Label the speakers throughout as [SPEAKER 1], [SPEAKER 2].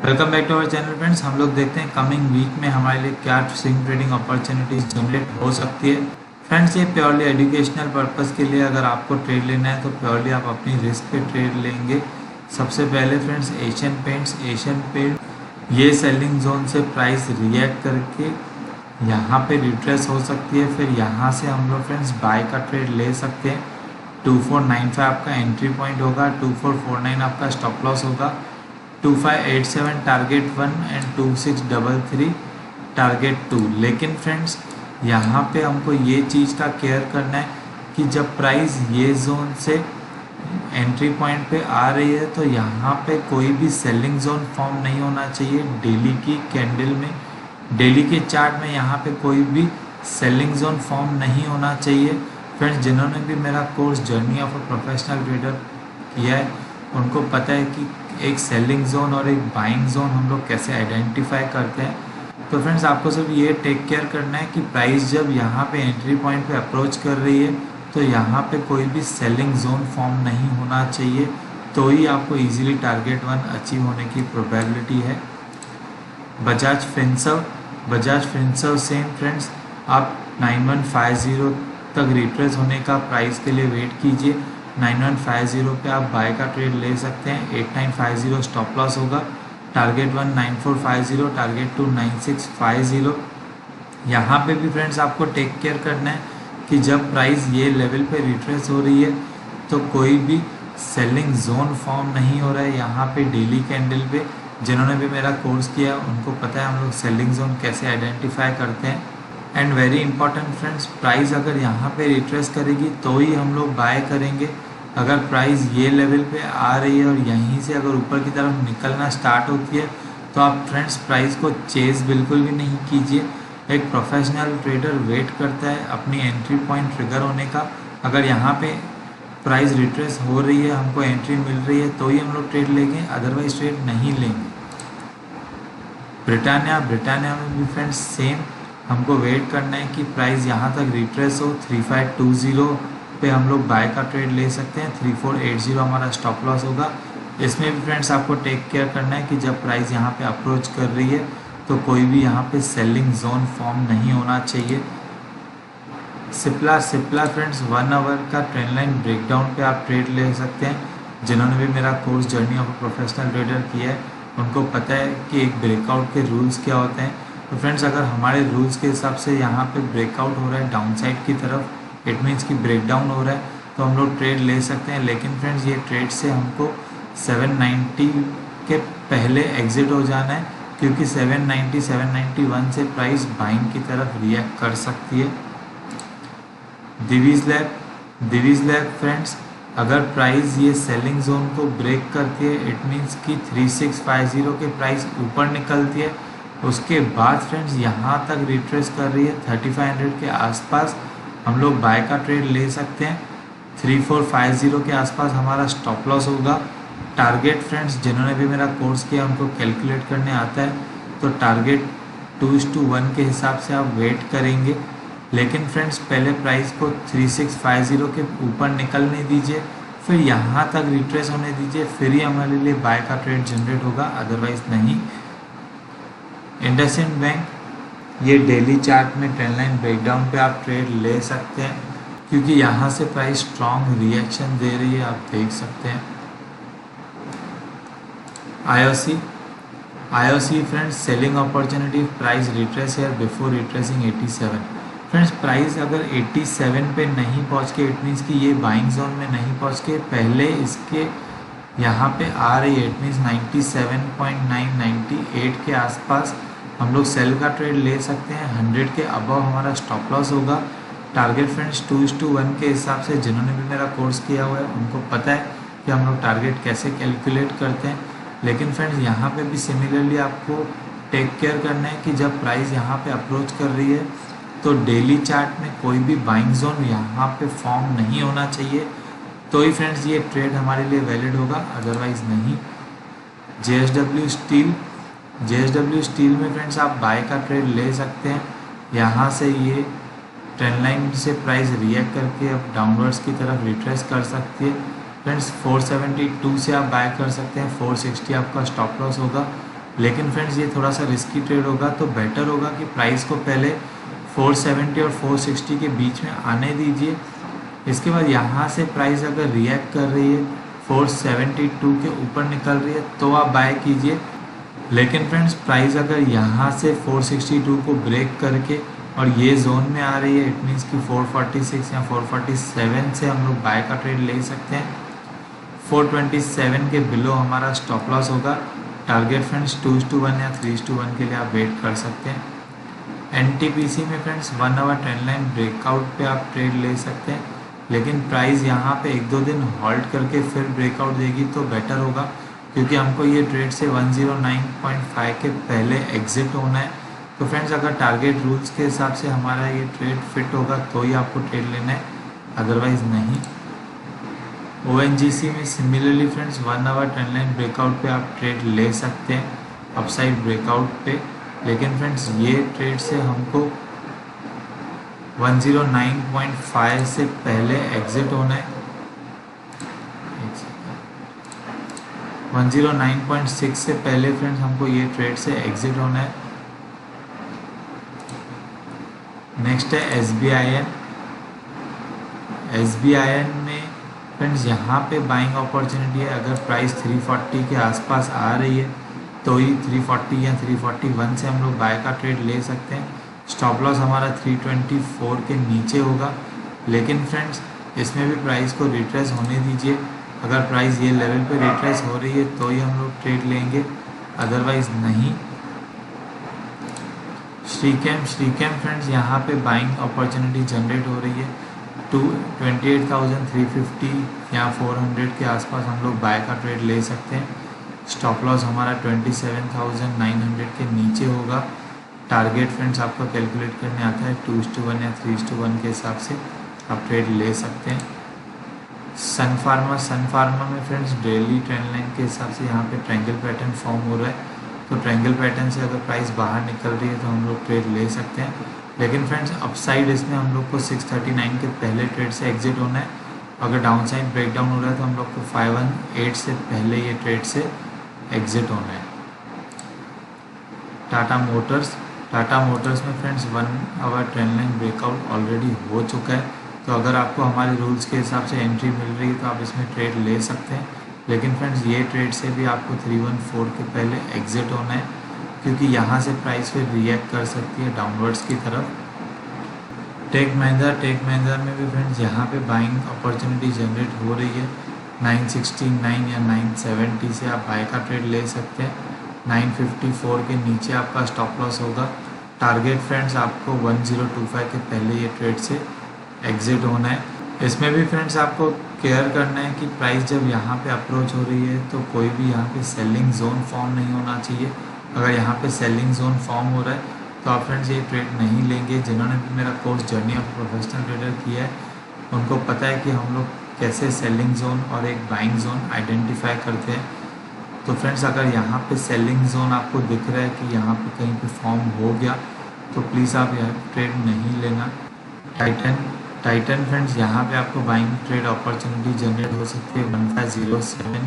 [SPEAKER 1] Welcome back to our channel friends. हम लोग देखते हैं कमिंग वीक में हमारे लिए क्या स्विंग ट्रेडिंग अपॉर्चुनिटीज जनरेट हो सकती है। फ्रेंड्स, ये प्योरली एजुकेशनल पर्पस के लिए, अगर आपको ट्रेड लेना है तो प्योरली आप अपनी रिस्क पे ट्रेड लेंगे। सबसे पहले फ्रेंड्स, एशियन पेंट ये सेलिंग जोन से प्राइस रिएक्ट करके यहाँ पे रिट्रेस हो सकती है। फिर यहाँ से हम लोग फ्रेंड्स बाय का ट्रेड ले सकते हैं। 2495 आपका एंट्री पॉइंट होगा, 2449 आपका स्टॉप लॉस होगा, 2587 टारगेट 1 एंड 2633 टारगेट 2। लेकिन फ्रेंड्स, यहाँ पे हमको ये चीज़ का केयर करना है कि जब प्राइस ये जोन से एंट्री पॉइंट पे आ रही है तो यहाँ पे कोई भी सेलिंग जोन फॉर्म नहीं होना चाहिए। डेली की कैंडल में, डेली के चार्ट में यहाँ पे कोई भी सेलिंग जोन फॉर्म नहीं होना चाहिए। फ्रेंड्स, जिन्होंने भी मेरा course journey of a professional trader किया है उनको पता है कि एक सेलिंग जोन और एक बाइंग जोन हम लोग कैसे आइडेंटिफाई करते हैं। तो फ्रेंड्स, आपको सिर्फ ये टेक केयर करना है कि प्राइस जब यहाँ पे एंट्री पॉइंट पे अप्रोच कर रही है तो यहाँ पे कोई भी सेलिंग जोन फॉर्म नहीं होना चाहिए, तो ही आपको इजीली टारगेट 1 अचीव होने की प्रोबेबिलिटी है। बजाज फिंसर्व सेम फ्रेंड्स, आप 9150 तक रिट्रेस होने का प्राइस के लिए वेट कीजिए। 9150 पे आप बाय का ट्रेड ले सकते हैं। 8950 स्टॉप लॉस होगा, टारगेट 1 9450, टारगेट 2 9650। यहाँ पे भी फ्रेंड्स आपको टेक केयर करना है कि जब प्राइस ये लेवल पे रिट्रेस हो रही है तो कोई भी सेलिंग जोन फॉर्म नहीं हो रहा है। यहाँ पे डेली कैंडल पे जिन्होंने भी मेरा कोर्स किया उनको पता है हम लोग सेलिंग जोन कैसे आइडेंटिफाई करते हैं। And very important friends, price अगर यहाँ पे रिट्रेस करेगी तो ही हम लोग बाय करेंगे। अगर प्राइस ये लेवल पे आ रही है और यहीं से अगर ऊपर की तरफ निकलना स्टार्ट होती है तो आप फ्रेंड्स प्राइस को चेज बिल्कुल भी नहीं कीजिए। एक प्रोफेशनल ट्रेडर वेट करता है अपनी एंट्री पॉइंट ट्रिगर होने का। अगर यहाँ पे प्राइस रिट्रेस हो रही है, हमको एंट्री मिल रही है तो ही हम लोग ट्रेड लेंगे, अदरवाइज ट्रेड नहीं लेंगे। ब्रिटानिया में भी फ्रेंड्स सेम, हमको वेट करना है कि प्राइस यहाँ तक रिट्रेस हो। 3520 पे हम लोग बाय का ट्रेड ले सकते हैं। 3480 हमारा स्टॉप लॉस होगा। इसमें भी फ्रेंड्स आपको टेक केयर करना है कि जब प्राइस यहाँ पे अप्रोच कर रही है तो कोई भी यहाँ पे सेलिंग जोन फॉर्म नहीं होना चाहिए। सिप्ला फ्रेंड्स, 1 आवर का ट्रेंड लाइन ब्रेकडाउन पे आप ट्रेड ले सकते हैं। जिन्होंने भी मेरा course journey of a professional trader किया है उनको पता है कि एक ब्रेकआउट के रूल्स क्या होते हैं। तो फ्रेंड्स, अगर हमारे रूल्स के हिसाब से यहाँ पे ब्रेकआउट हो रहा है डाउन साइड की तरफ, इट मीन्स कि ब्रेकडाउन हो रहा है, तो हम लोग ट्रेड ले सकते हैं। लेकिन फ्रेंड्स, ये ट्रेड से हमको 790 के पहले एग्जिट हो जाना है, क्योंकि 791 से प्राइस बाइंग की तरफ रिएक्ट कर सकती है। दिवीज लैब फ्रेंड्स, अगर प्राइस ये सेलिंग जोन को ब्रेक करती है इट मीन्स कि 3650 के प्राइस ऊपर निकलती है, उसके बाद फ्रेंड्स यहाँ तक रिट्रेस कर रही है 3500 के आसपास, हम लोग बाय का ट्रेड ले सकते हैं। 3450 के आसपास हमारा स्टॉप लॉस होगा। टारगेट फ्रेंड्स, जिन्होंने भी मेरा कोर्स किया उनको कैलकुलेट करने आता है, तो टारगेट 2:1 के हिसाब से आप वेट करेंगे। लेकिन फ्रेंड्स, पहले प्राइस को 3650 के ऊपर निकलने दीजिए, फिर यहाँ तक रिट्रेस होने दीजिए, फिर ही हमारे लिए बाय का ट्रेड जनरेट होगा, अदरवाइज नहीं। इंडसइंड बैंक, ये डेली चार्ट में ट्रेंड लाइन ब्रेकडाउन पे आप ट्रेड ले सकते हैं, क्योंकि यहाँ से प्राइस स्ट्रॉन्ग रिएक्शन दे रही है, आप देख सकते हैं। IOC friends, selling opportunity, price retrace है बिफोर रिट्रेसिंग 87। फ्रेंड्स, प्राइस अगर 87 पे नहीं पहुंच के, इट मीन्स कि ये बाइंग जोन में नहीं पहुंच के पहले इसके यहाँ पे आ रही है, इट मीन्स 97.9 98 के आसपास हम लोग सेल का ट्रेड ले सकते हैं। 100 के अबव हमारा स्टॉप लॉस होगा। टारगेट फ्रेंड्स 2:1 के हिसाब से, जिन्होंने भी मेरा कोर्स किया हुआ है उनको पता है कि हम लोग टारगेट कैसे कैलकुलेट करते हैं। लेकिन फ्रेंड्स, यहाँ पे भी सिमिलरली आपको टेक केयर करना है कि जब प्राइस यहाँ पे अप्रोच कर रही है तो डेली चार्ट में कोई भी बाइंग जोन यहाँ पे फॉर्म नहीं होना चाहिए, तो ही फ्रेंड्स ये ट्रेड हमारे लिए वैलिड होगा, अदरवाइज नहीं। जेएसडब्ल्यू स्टील में फ्रेंड्स आप बाय का ट्रेड ले सकते हैं। यहाँ से ये ट्रेंड लाइन से प्राइस रिएक्ट करके अब डाउनवर्ड्स की तरफ रिट्रेस कर सकती है। फ्रेंड्स 472 से आप बाय कर सकते हैं, 460 आपका स्टॉप लॉस होगा। लेकिन फ्रेंड्स ये थोड़ा सा रिस्की ट्रेड होगा, तो बेटर होगा कि प्राइस को पहले 470 और 460 के बीच में आने दीजिए। इसके बाद यहाँ से प्राइस अगर रिएक्ट कर रही है 472 के ऊपर निकल रही है तो आप बाय कीजिए। लेकिन फ्रेंड्स प्राइस अगर यहाँ से 462 को ब्रेक करके और ये जोन में आ रही है, इट मीन्स कि 446 या 447 से हम लोग बाय का ट्रेड ले सकते हैं। 427 के बिलो हमारा स्टॉप लॉस होगा। टारगेट फ्रेंड्स 2:1 या 3:1 के लिए आप वेट कर सकते हैं। एनटीपीसी में friends 1 hour trend line breakout पे आप ट्रेड ले सकते हैं, लेकिन प्राइस यहाँ पे 1-2 दिन हॉल्ट करके फिर ब्रेकआउट देगी तो बेटर होगा, क्योंकि हमको ये ट्रेड से 109.5 के पहले एग्जिट होना है। तो फ्रेंड्स अगर टारगेट रूल्स के हिसाब से हमारा ये ट्रेड फिट होगा तो ही आपको ट्रेड लेना है, अदरवाइज नहीं। ओएनजीसी में similarly friends 1 hour trend line breakout पे आप ट्रेड ले सकते हैं अपसाइड ब्रेकआउट पे, लेकिन फ्रेंड्स ये ट्रेड से हमको 109.5 से पहले एग्जिट होना है। 109.6 से पहले फ्रेंड्स हमको ये ट्रेड से एग्जिट होना है। नेक्स्ट है एसबीआईएन। एसबीआईएन में फ्रेंड्स यहाँ पे बाइंग अपॉर्चुनिटी है। अगर प्राइस 340 के आसपास आ रही है तो ही 340 या 341 से हम लोग बाय का ट्रेड ले सकते हैं। स्टॉप लॉस हमारा 324 के नीचे होगा, लेकिन फ्रेंड्स इसमें भी प्राइस को रिट्रेस होने दीजिए। अगर प्राइस ये लेवल पे रिट्रेस हो रही है तो ही हम लोग ट्रेड लेंगे, अदरवाइज नहीं। श्रीकेम फ्रेंड्स यहाँ पे बाइंग अपॉर्चुनिटी जनरेट हो रही है। 28,350 या 400 के आसपास हम लोग बाय का ट्रेड ले सकते हैं। स्टॉप लॉस हमारा 27,900 के नीचे होगा। टारगेट फ्रेंड्स आपको कैलकुलेट करने आता है 2:1 या 3:1 के हिसाब से आप ट्रेड ले सकते हैं। सन फार्मा में फ्रेंड्स डेली ट्रेंड लाइन के हिसाब से यहाँ पे ट्रायंगल पैटर्न फॉर्म हो रहा है, तो ट्रायंगल पैटर्न से अगर प्राइस बाहर निकल रही है तो हम लोग ट्रेड ले सकते हैं। लेकिन फ्रेंड्स अपसाइड इसमें हम लोग को 639 के पहले ट्रेड से एग्जिट होना है। अगर डाउन साइड ब्रेकडाउन हो रहा है तो हम लोग को 518 से पहले ये ट्रेड से एग्जिट होना है। टाटा मोटर्स में friends 1 hour trend line breakout already हो चुका है, तो अगर आपको हमारे रूल्स के हिसाब से एंट्री मिल रही है तो आप इसमें ट्रेड ले सकते हैं। लेकिन फ्रेंड्स ये ट्रेड से भी आपको 314 के पहले एग्जिट होना है, क्योंकि यहाँ से प्राइस फिर रिएक्ट कर सकती है डाउनवर्ड्स की तरफ। टेक महिंद्रा में भी फ्रेंड्स यहाँ पे बाइंग अपॉर्चुनिटी जनरेट हो रही है। 969 या 970 से आप बाय का ट्रेड ले सकते हैं। 954 के नीचे आपका स्टॉप लॉस होगा। टारगेट फ्रेंड्स आपको 1025 के पहले ये ट्रेड से एग्जिट होना है। इसमें भी फ्रेंड्स आपको केयर करना है कि प्राइस जब यहाँ पे अप्रोच हो रही है तो कोई भी यहाँ पे सेलिंग जोन फॉर्म नहीं होना चाहिए। अगर यहाँ पे सेलिंग जोन फॉर्म हो रहा है तो आप फ्रेंड्स ये ट्रेड नहीं लेंगे। जिन्होंने भी मेरा course journey of professional trader किया है उनको पता है कि हम लोग कैसे सेलिंग जोन और एक बाइंग जोन आइडेंटिफाई करते हैं। तो फ्रेंड्स अगर यहाँ पे सेलिंग जोन आपको दिख रहा है कि यहाँ पे कहीं पे फॉर्म हो गया तो प्लीज़ आप यहाँ ट्रेड नहीं लेना। टाइटन फ्रेंड्स यहाँ पे आपको बाइंग ट्रेड अपॉर्चुनिटी जनरेट हो सकती है। 1507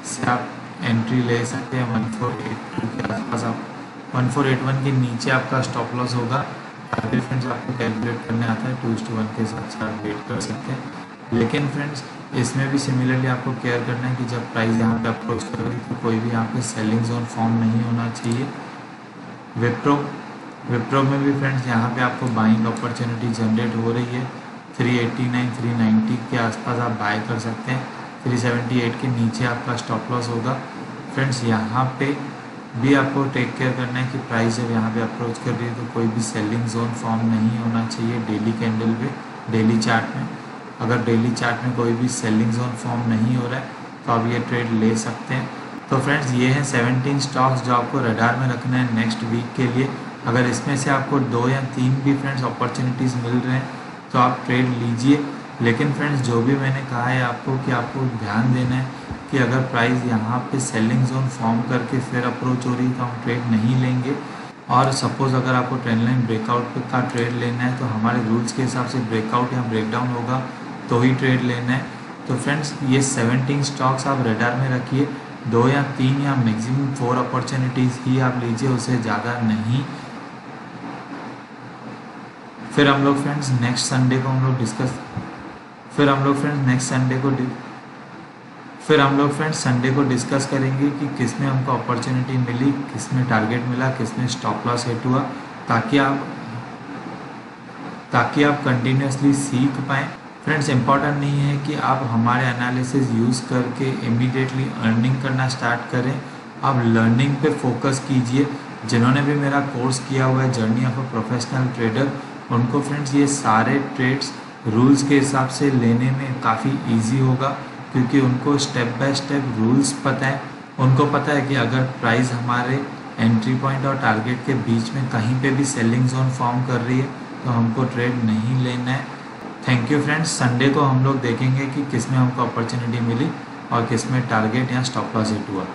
[SPEAKER 1] से आप एंट्री ले सकते हैं। 1482 के आसपास आप 1481 के नीचे आपका स्टॉप लॉस होगा। टारगेट फ्रेंड्स आपको कैलकुलेट करने आता है 2:1 के हिसाब से आप वेट कर सकते हैं। लेकिन फ्रेंड्स इसमें भी सिमिलरली आपको केयर करना है कि जब प्राइस यहाँ पे अप्रोच करेगी तो कोई भी यहाँ पे सेलिंग जोन फॉर्म नहीं होना चाहिए। विप्रो में भी फ्रेंड्स यहाँ पे आपको बाइंग अपॉर्चुनिटी जनरेट हो रही है। 389 390 के आसपास आप बाय कर सकते हैं। 378 के नीचे आपका स्टॉप लॉस होगा। फ्रेंड्स यहाँ पे भी आपको टेक केयर करना है कि प्राइस जब यहाँ पे अप्रोच कर रही है तो कोई भी सेलिंग जोन फॉर्म नहीं होना चाहिए डेली कैंडल पे, डेली चार्ट में। अगर डेली चार्ट में कोई भी सेलिंग जोन फॉर्म नहीं हो रहा है तो आप ये ट्रेड ले सकते हैं। तो फ्रेंड्स ये हैं 17 स्टॉक्स जो आपको रडार में रखना है नेक्स्ट वीक के लिए। अगर इसमें से आपको 2 या 3 भी फ्रेंड्स अपॉर्चुनिटीज़ मिल रहे हैं तो आप ट्रेड लीजिए। लेकिन फ्रेंड्स जो भी मैंने कहा है आपको कि आपको ध्यान देना है कि अगर प्राइस यहाँ पे सेलिंग जोन फॉर्म करके फिर अप्रोच हो रही है तो हम ट्रेड नहीं लेंगे। और सपोज़ अगर आपको ट्रेंड लाइन ब्रेकआउट का ट्रेड लेना है तो हमारे रूल्स के हिसाब से ब्रेकआउट या ब्रेकडाउन होगा तो ही ट्रेड लेना है। तो फ्रेंड्स ये 17 स्टॉक्स आप रडार में रखिए। 2 या 3 या मैक्सिमम 4 अपॉर्चुनिटीज़ ही आप लीजिए, उससे ज़्यादा नहीं। फिर हम लोग फ्रेंड्स नेक्स्ट संडे को संडे को डिस्कस करेंगे कि किस में हमको अपॉर्चुनिटी मिली, किस में टारगेट मिला, किस में स्टॉप लॉस हिट हुआ, ताकि आप कंटिन्यूसली सीख पाएँ। फ्रेंड्स, इम्पॉर्टेंट नहीं है कि आप हमारे एनालिसिस यूज़ करके इमीडिएटली अर्निंग करना स्टार्ट करें, आप लर्निंग पे फोकस कीजिए। जिन्होंने भी मेरा कोर्स किया हुआ है journey of a professional trader, उनको फ्रेंड्स ये सारे ट्रेड्स रूल्स के हिसाब से लेने में काफ़ी इजी होगा, क्योंकि उनको स्टेप बाय स्टेप रूल्स पता है। उनको पता है कि अगर प्राइस हमारे एंट्री पॉइंट और टारगेट के बीच में कहीं पे भी सेलिंग जोन फॉर्म कर रही है तो हमको ट्रेड नहीं लेना है। Thank you friends. संडे को हम लोग देखेंगे कि किस में हमको अपॉर्चुनिटी मिली और किस में टारगेट या स्टॉप लॉस हिट हुआ।